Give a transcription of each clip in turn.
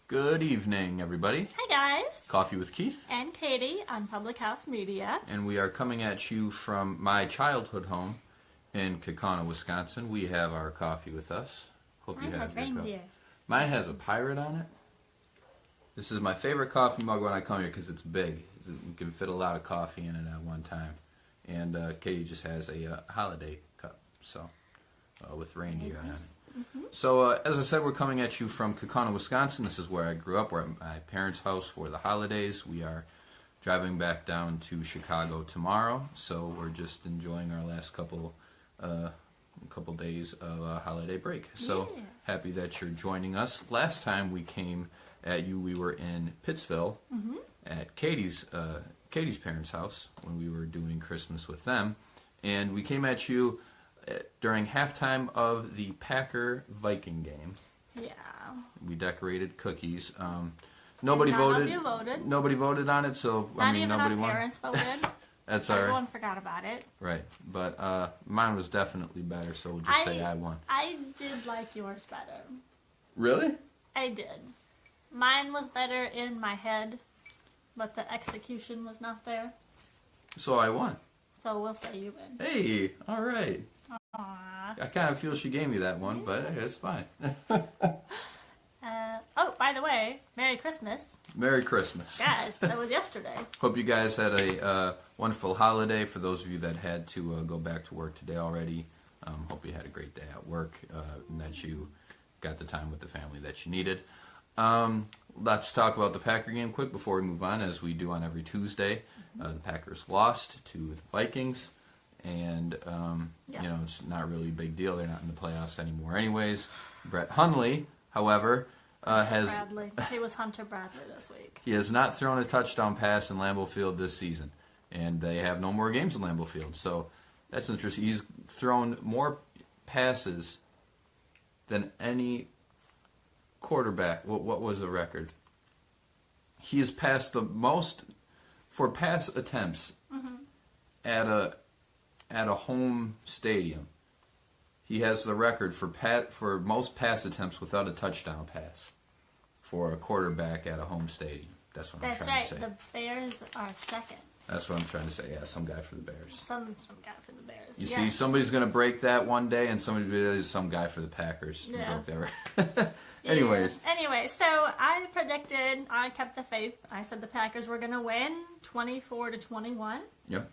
Good evening, everybody. Hi guys, Coffee with Keith. and Katie on Public House Media. And we are coming at you from my childhood home in Kaukauna, Wisconsin. We have our coffee with us. Hope Mine you have has your coffee. reindeer. Mine has a pirate on it. This is my favorite coffee mug when I come here because it's big. You can fit a lot of coffee in it at one time. And Katie just has a holiday cup, so with reindeer on it. So, as I said, we're coming at you from Kaukauna, Wisconsin. This is where I grew up. We're at my parents' house for the holidays. We are driving back down to Chicago tomorrow, so we're just enjoying our last couple days of holiday break. So, Yeah. happy that you're joining us. Last time we came at you, we were in Pittsville at Katie's parents' house when we were doing Christmas with them, and we came at you during halftime of the Packer-Viking game. Yeah. We decorated cookies. Nobody None voted. of you voted. Nobody voted on it, so Not I mean, even nobody our won. parents voted. That's all right. Everyone forgot about it. Right, but mine was definitely better, so we'll just say I won. I did like yours better. Really? I did. Mine was better in my head, but the execution was not there. So I won. So we'll say you win. Hey, all right. Aww. I kind of feel she gave me that one, but hey, it's fine. Oh, by the way, Merry Christmas. Merry Christmas. Guys, that was yesterday. Hope you guys had a wonderful holiday. For those of you that had to go back to work today already, hope you had a great day at work and that you got the time with the family that you needed. Let's talk about the Packer game quick before we move on, as we do on every Tuesday. The Packers lost to the Vikings, and you know, it's not really a big deal. They're not in the playoffs anymore anyways. Brett Hundley, however, Bradley. He was Hunter Bradley this week. he has not thrown a touchdown pass in Lambeau Field this season, and they have no more games in Lambeau Field, so that's interesting. He's thrown more passes than any quarterback. What was the record? He has passed the most for pass attempts at a home stadium. He has the record for most pass attempts without a touchdown pass for a quarterback at a home stadium. That's what I'm That's trying right. to say. The Bears are second. That's what I'm trying to say. Yeah, some guy for the Bears. Some guy for the Bears. You Yeah. see, somebody's going to break that one day, and some guy for the Packers. Yeah. Anyways. Yeah. Anyway, so I kept the faith. I said the Packers were going to win 24-21. Yeah.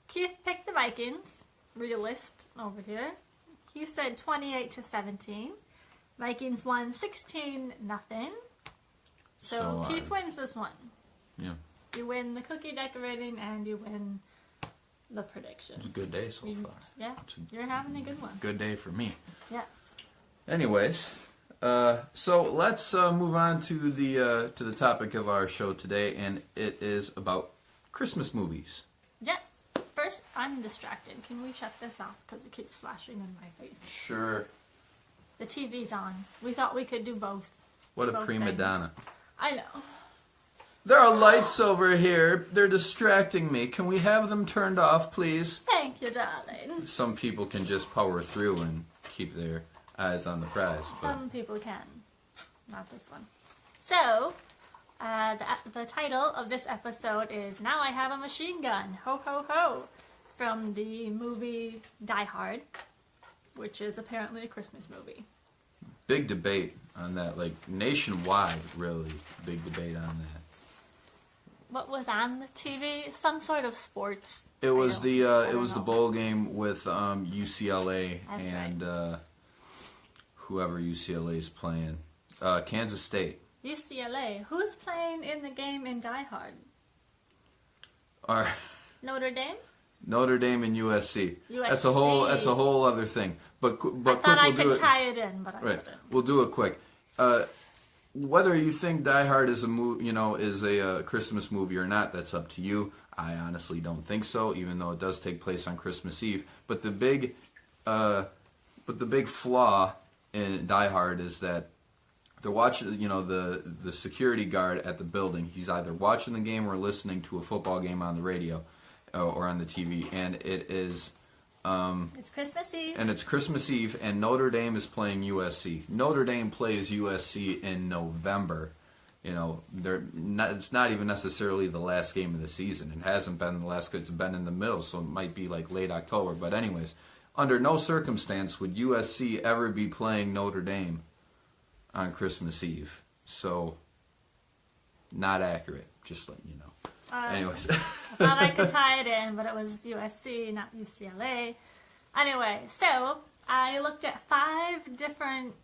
Keith picked the Vikings. Realist over here. He said 28-17. Vikings won 16-0. So Keith wins this one. Yeah. You win the cookie decorating and you win the prediction. It's a good day so far. Yeah, you're having a good one. Good day for me. Yes. Anyways, so let's move on to the topic of our show today, and it is about Christmas movies. Yes. First, I'm distracted. Can we shut this off because it keeps flashing in my face? Sure. The TV's on. We thought we could do both. What a Both prima things. donna. I know. There are lights over here. They're distracting me. Can we have them turned off, please? Thank you, darling. Some people can just power through and keep their eyes on the prize. But Some people can. Not this one. So, the title of this episode is Now I Have a Machine Gun. Ho, ho, ho. From the movie Die Hard, which is apparently a Christmas movie. big debate on that, like nationwide, really big debate on that. What was on the TV? Some sort of sports. It was the I don't know. bowl game with UCLA That's and whoever UCLA is playing, Kansas State. UCLA. Who's playing in the game in Die Hard? Or Notre Dame? Notre Dame and USC. USC. That's a whole other thing. But I quick, thought I we'll do could it. tie it in, but I Right, couldn't. we'll do it quick. Whether you think Die Hard is a Christmas movie or not, that's up to you. I honestly don't think so, even though it does take place on Christmas Eve. But the big flaw in Die Hard is that they're watching, the security guard at the building. He's either watching the game or listening to a football game on the radio or on the TV, and it is. It's Christmas Eve. And it's Christmas Eve, and Notre Dame is playing USC. Notre Dame plays USC in November, it's not even necessarily the last game of the season. It hasn't been the last. It's been in the middle, so it might be like late October. But anyways, under no circumstance would USC ever be playing Notre Dame on Christmas Eve. So, not accurate. Just letting you know. Anyways, I thought I could tie it in, but it was USC, not UCLA. Anyway, so I looked at 5 different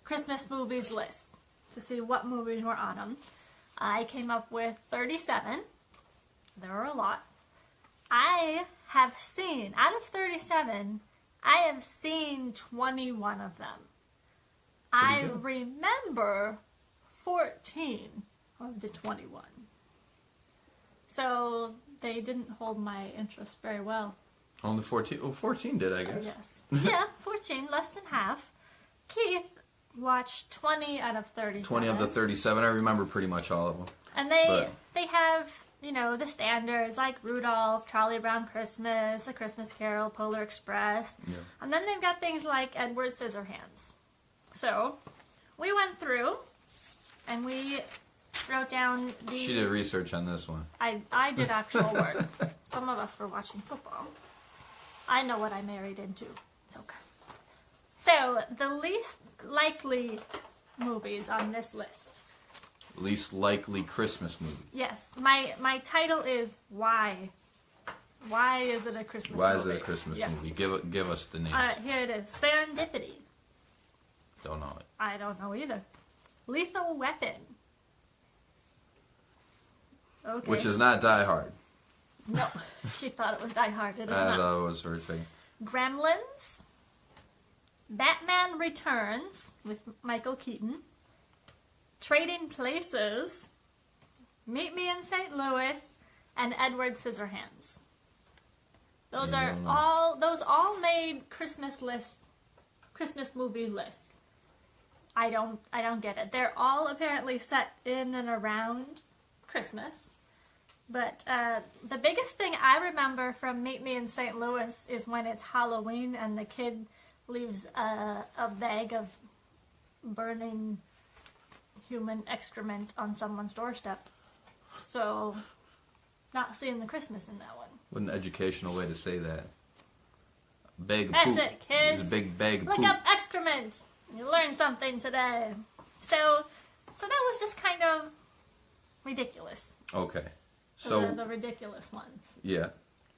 Christmas movies lists to see what movies were on them. I came up with 37. There were a lot. I have seen, out of 37, I have seen 21 of them. I good. remember 14 of the 21. So they didn't hold my interest very well. only 14. Oh, 14 did, I guess. Yes. Yeah, 14, less than half. Keith watched 20 out of 37. 20 of the 37. I remember pretty much all of them. And But- they have, the standards like Rudolph, Charlie Brown Christmas, A Christmas Carol, Polar Express. Yeah. And then they've got things like Edward Scissorhands. So, we went through and we wrote down the... She did research on this one. I did actual work. Some of us were watching football. I know what I married into. It's okay. So, the least likely movies on this list. Least likely Christmas movie. Yes, my title is Why. Why is it a Christmas movie? Why is it a Christmas Yes. movie? Give us the names. Here it is. Serendipity. Don't know it. I don't know either. Lethal Weapon. Okay. Which is not Die Hard. No, she thought it was Die Hard. It is I not. thought it was her thing. Gremlins. Batman Returns with Michael Keaton. Trading Places. Meet Me in St. Louis. And Edward Scissorhands. Those all made Christmas movie lists. I don't get it. They're all apparently set in and around Christmas. But the biggest thing I remember from Meet Me in St. Louis is when it's Halloween and the kid leaves a bag of burning human excrement on someone's doorstep. So, not seeing the Christmas in that one. What an educational way to say that. Bag of That's poop. it, kids. It's a big bag of Look poop. up excrement. You learned something today. So that was just kind of ridiculous. Okay. So So, the ridiculous ones. yeah.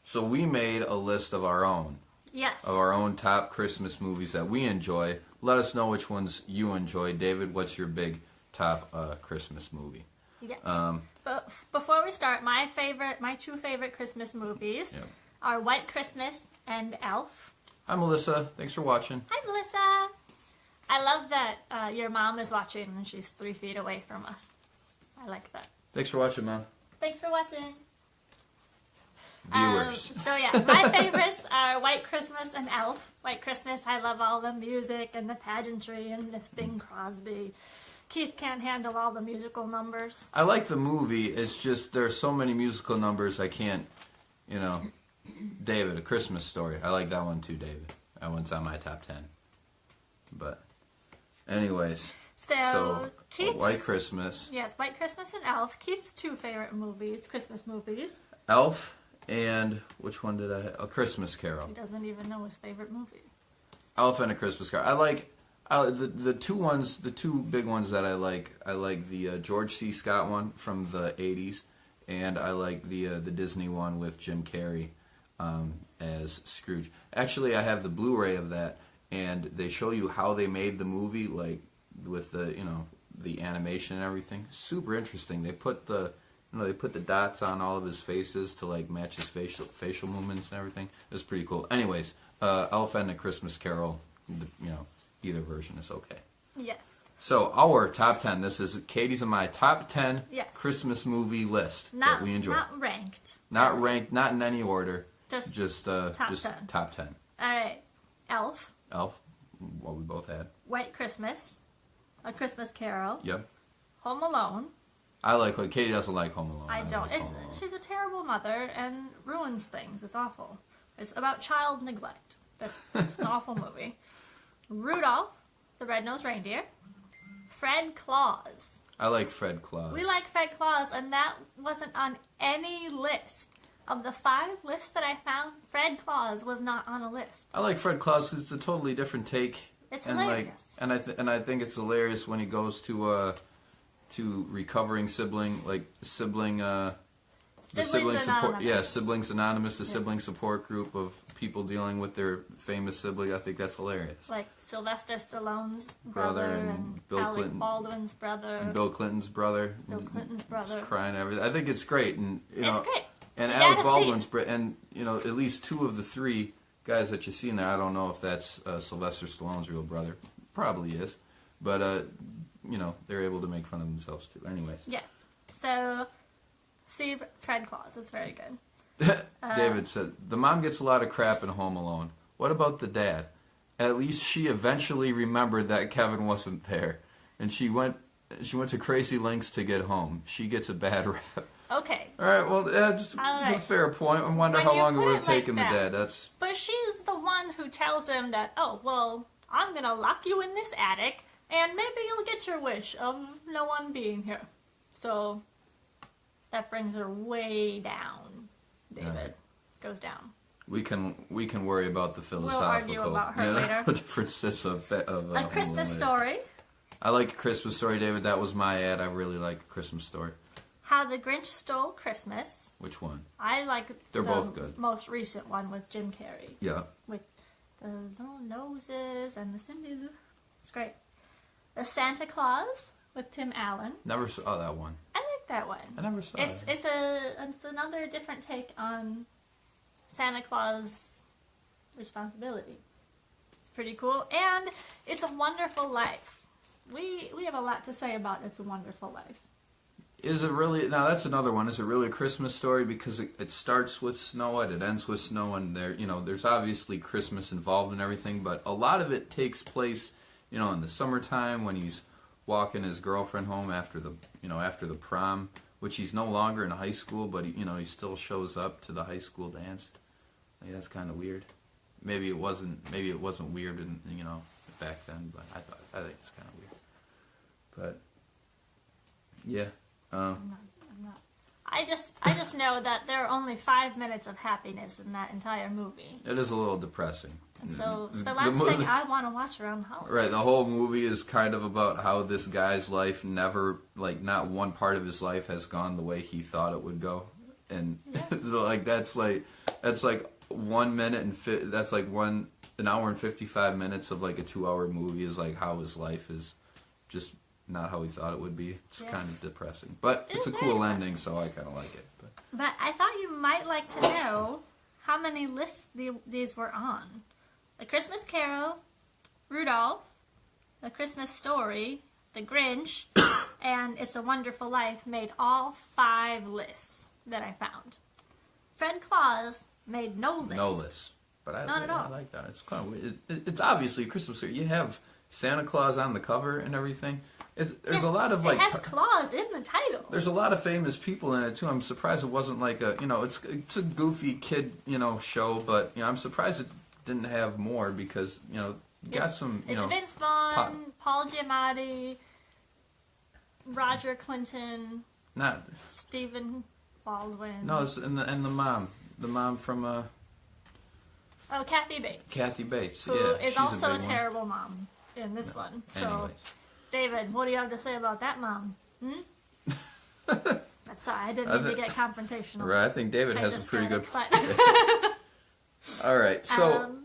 So we made a list of our own. Yes. Of our own top Christmas movies that we enjoy. Let us know which ones you enjoy. David, what's your big top Christmas movie? Yes. But before we start, my two favorite Christmas movies Yep. are White Christmas and Elf. Hi, Melissa. Thanks for watching. Hi, Melissa. I love that your mom is watching and she's 3 feet away from us. I like that. Thanks for watching, Mom. Thanks for watching. Viewers. So yeah, my favorites are White Christmas and Elf. White Christmas, I love all the music and the pageantry and it's Bing Crosby. Keith can't handle all the musical numbers. I like the movie. It's just there are so many musical numbers I can't, David, A Christmas Story. I like that one too, David. That one's on my top 10. But, anyways. So Keith's, White Christmas. Yes, White Christmas and Elf. Keith's 2 favorite movies, Christmas movies. Elf and, which one did I have? A Christmas Carol. He doesn't even know his favorite movie. Elf and A Christmas Carol. I like... the two big ones that I like the George C. Scott one from the 80s, and I like the Disney one with Jim Carrey as Scrooge. Actually, I have the Blu-ray of that, and they show you how they made the movie, like with the animation and everything. Super interesting. They put the dots on all of his faces to like match his facial movements and everything. It was pretty cool. Anyways, Elf and A Christmas Carol, either version is okay. Yes. So our top 10. This is Katie's and my top 10 Yes. Christmas movie list Not, that we enjoy. Not ranked. Not ranked, not in any order. Just top top 10. Alright. Elf. Elf, what we both had. White Christmas. A Christmas Carol. Yep. Home Alone. I like what Katie doesn't like Home Alone. I don't. like Home Alone. She's a terrible mother and ruins things. It's awful. It's about child neglect. That's an awful movie. Rudolph, the Red-Nosed Reindeer. Fred Claus. I like Fred Claus. We like Fred Claus, and that wasn't on any list. Of the 5 lists that I found, Fred Claus was not on a list. I like Fred Claus because it's a totally different take. It's and hilarious. And I think it's hilarious when he goes to recovering sibling the sibling support. Anonymous. Yeah, Siblings Anonymous, the sibling support group of people dealing with their famous sibling. I think that's hilarious. Like Sylvester Stallone's brother and Bill Alec Clinton. Baldwin's brother. And Bill Clinton's brother. Bill Clinton's brother. Just crying and everything. I think it's great, and It's great. And You Alec gotta see Baldwin's and at least 2 of the 3 guys that you see in there. I don't know if that's Sylvester Stallone's real brother. Probably is, but they're able to make fun of themselves too. Anyways. Yeah. So, see Fred Claus. It's very good. David said, the mom gets a lot of crap in Home Alone. What about the dad? At least she eventually remembered that Kevin wasn't there. And she went to crazy lengths to get home. She gets a bad rap. Okay. All right, well, it's a fair point. I wonder When how you long it put would it have taken like the that. dad. But she's the one who tells him that, oh, well, I'm going to lock you in this attic, and maybe you'll get your wish of no one being here. So, that brings her way down, David. Right. Goes down. We can worry about the philosophical argue about her later. differences of A Home Christmas Alone. Story. I like A Christmas Story, David. That was my ad. I really like A Christmas Story. How the Grinch Stole Christmas. Which one? I like They're the both good. most recent one with Jim Carrey. Yeah. With the little noses and the Cindy. It's great. The Santa Claus with Tim Allen. Never saw that one. I like that one. I never saw it. It's another different take on Santa Claus responsibility. It's pretty cool, and It's a Wonderful Life. We have a lot to say about It's a Wonderful Life. Is it really? Now that's another one. Is it really a Christmas story because it starts with snow and it ends with snow, and there's obviously Christmas involved in everything, but a lot of it takes place, in the summertime when he's walking his girlfriend home after the prom, which he's no longer in high school, but he still shows up to the high school dance. Like, that's kind of weird. Maybe it wasn't weird back then, but I think it's kind of weird. But yeah. I'm not. I just know that there are only 5 minutes of happiness in that entire movie. It is a little depressing. And so it's the last thing I want to watch around the holidays. Right, the whole movie is kind of about how this guy's life never, not one part of his life has gone the way he thought it would go, and so, that's like 1 minute and that's like an hour and 55 minutes of like a 2-hour movie is like how his life is just not how he thought it would be. It's kind of depressing, but it's a cool ending, so I kind of like it. But I thought you might like to know how many lists these were on. A Christmas Carol, Rudolph, A Christmas Story, The Grinch, and It's a Wonderful Life made all 5 lists that I found. Fred Claus made no list. No list, but Not at all. I like that. It's kind of weird. It's obviously a Christmas story. You have Santa Claus on the cover and everything. There's a lot of it has Claus in the title. There's a lot of famous people in it too. I'm surprised it wasn't like it's a goofy kid show, but I'm surprised it didn't have more because got some It's Vince Vaughn, Paul Giamatti, Roger Clinton, not Stephen Baldwin. no, it's and the mom from Kathy Bates. Kathy Bates, who yeah, is she's also a a big terrible mom in this one. So, Anyways. David, what do you have to say about that mom? I'm sorry, I didn't mean to get confrontational. Right, I think David has a just pretty got good. excited. All right, so.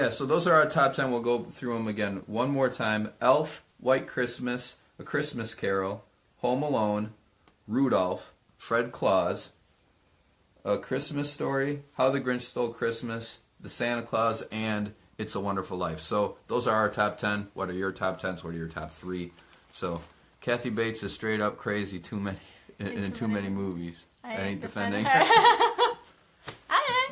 So those are our top 10. We'll go through them again one more time. Elf, White Christmas, A Christmas Carol, Home Alone, Rudolph, Fred Claus, A Christmas Story, How the Grinch Stole Christmas, The Santa Claus, and It's a Wonderful Life. So those are our top 10. What are your top 10s? What are your top 3? So Kathy Bates is straight up crazy. Too many movies. I ain't defending her.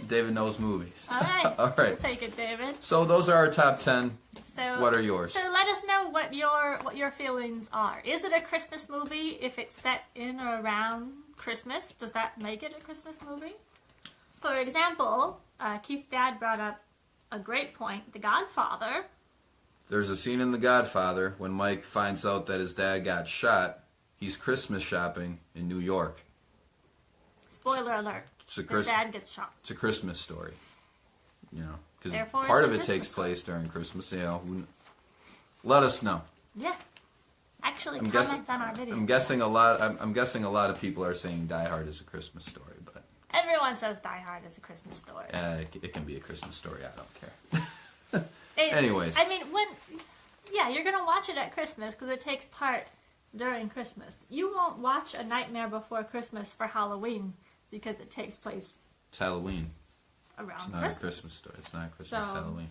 David knows movies. All right. All right. We'll take it, David. So those are our top 10. So what are yours? So let us know what your feelings are. Is it a Christmas movie if it's set in or around Christmas? Does that make it a Christmas movie? For example, Keith Dad brought up a great point. The Godfather There's a scene in The Godfather when Mike finds out that his dad got shot. He's Christmas shopping in New York. Spoiler alert. His dad gets shot. It's a Christmas story. You know, because Therefore, part it's of a it takes Christmas place during Christmas. You know, let us know. Yeah. Actually, I'm comment on our video. I'm guessing a lot of people are saying Die Hard is a Christmas story, but Everyone says Die Hard is a Christmas story. it can be a Christmas story. I don't care. It- Anyways. I mean, you're gonna watch it at Christmas because it takes part during Christmas. You won't watch A Nightmare Before Christmas for Halloween because it takes place It's Halloween. around It's not Christmas. a Christmas story. It's not a Christmas. So- It's Halloween.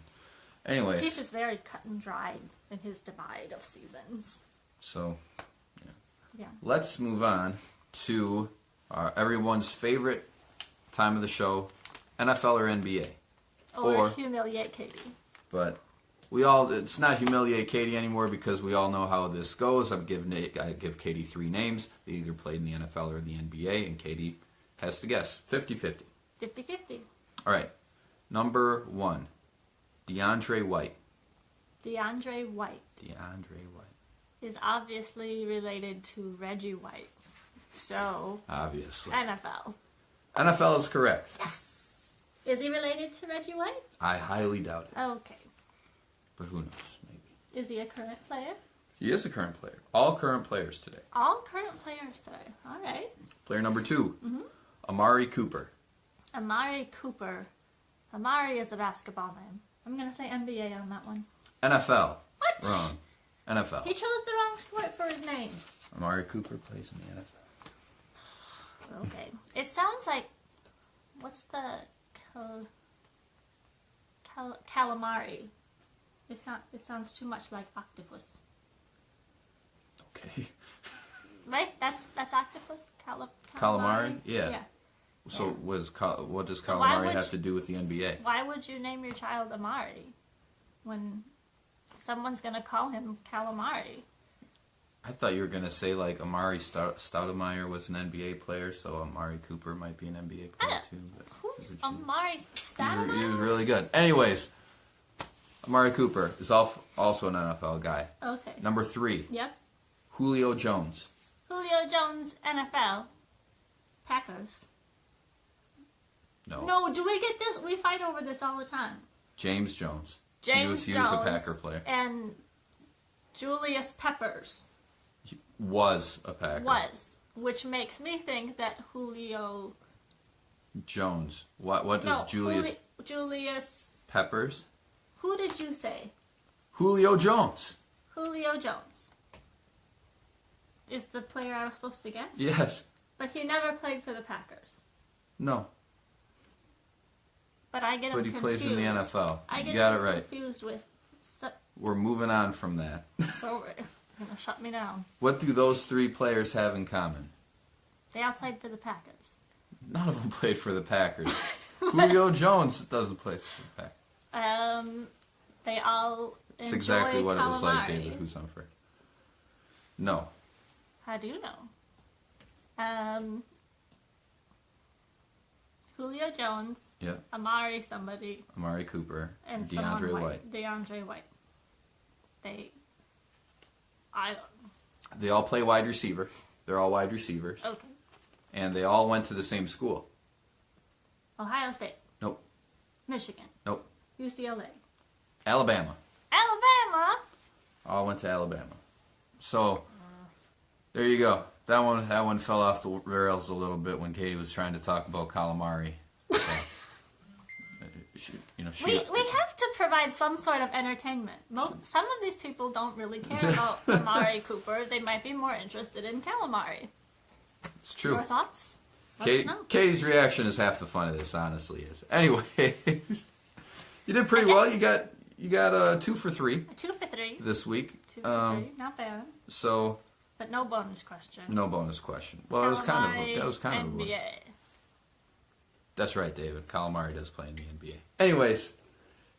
Anyways, Keith is very cut and dried in his divide of seasons. so Yeah. let's move on to everyone's favorite time of the show, NFL or NBA. Or humiliate Katie. But it's not humiliate Katie anymore because we all know how this goes. I give Katie 3 names. They either played in the NFL or the NBA, and Katie has to guess. 50-50. 50-50. All right. Number 1, DeAndre White. DeAndre White DeAndre White. is obviously related to Reggie White. So, Obviously. NFL. NFL is correct. Is he related to Reggie White? I highly doubt it, Okay. but who knows? Maybe. Is he a current player? He is a current player. All current players today. All current players today. All right. Player number 2, Amari Cooper. Amari Cooper. Amari is a basketball name. I'm going to say NBA on that one. NFL. What? Wrong. NFL. He chose the wrong sport for his name. Amari Cooper plays in the NFL. Okay. It sounds like... What's the... calamari. It sounds too much like octopus. Okay. Right? That's octopus? Calamari? Yeah. Yeah. So Yeah. what does So why calamari would have you- to do with the NBA? Why would you name your child Amari when someone's going to call him calamari? I thought you were gonna say like Amari Stoudemire was an NBA player, so Amari Cooper might be an NBA player too. But Who's Amari he Stoudemire? was really good. Anyways, Amari Cooper is also an NFL guy. Okay. Number 3, Yep. Julio Jones. Julio Jones, NFL. Packers. No. No, do we get this? We fight over this all the time. James Jones. James he Jones. was a Packer player. And Julius Peppers He was a Packer. was. Which makes me think that Julio... Jones. What does No, Julius Julius... Peppers? Who did you say? Julio Jones. Julio Jones. Is the player I was supposed to guess? Yes. But he never played for the Packers. No. But I get him But he confused. plays in the NFL. I get You got him it right. confused with... We're moving on from that. So, you're going to shut me down. What do those 3 players have in common? They all played for the Packers. None of them played for the Packers. Julio Jones doesn't play for the Packers. They all It's enjoy exactly what it was like, calamari. David Husanfer. No. How do you know? Julio Jones, Yeah. Amari somebody, Amari Cooper. and DeAndre someone White. DeAndre White. I don't They all play wide receiver. They're all wide receivers. know. Okay. And they all went to the same school. Ohio State, Nope. Michigan, Nope. UCLA, Alabama. Alabama. All went to Alabama. So, there you go. That one fell off the rails a little bit when Katie was trying to talk about calamari. So, she We have to provide some sort of entertainment. Some of these people don't really care about Amari Cooper. They might be more interested in calamari. It's true. Your thoughts? Let us know. Katie's reaction is half the fun of this, honestly. Is anyway. You did pretty well. You got 2 for 3 2 for 3. this week. 2 for 3. Not bad. So But no bonus question. no bonus question. Well, it was kind of a NBA. That's right, David. Calamari does play in the NBA. Anyways,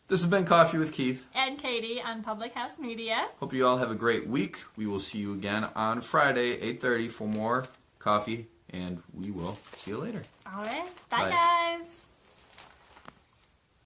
this has been Coffee with Keith. And Katie on Public House Media. Hope you all have a great week. We will see you again on Friday, 8:30 for more coffee, and we will see you later. All right. Bye, Bye. guys.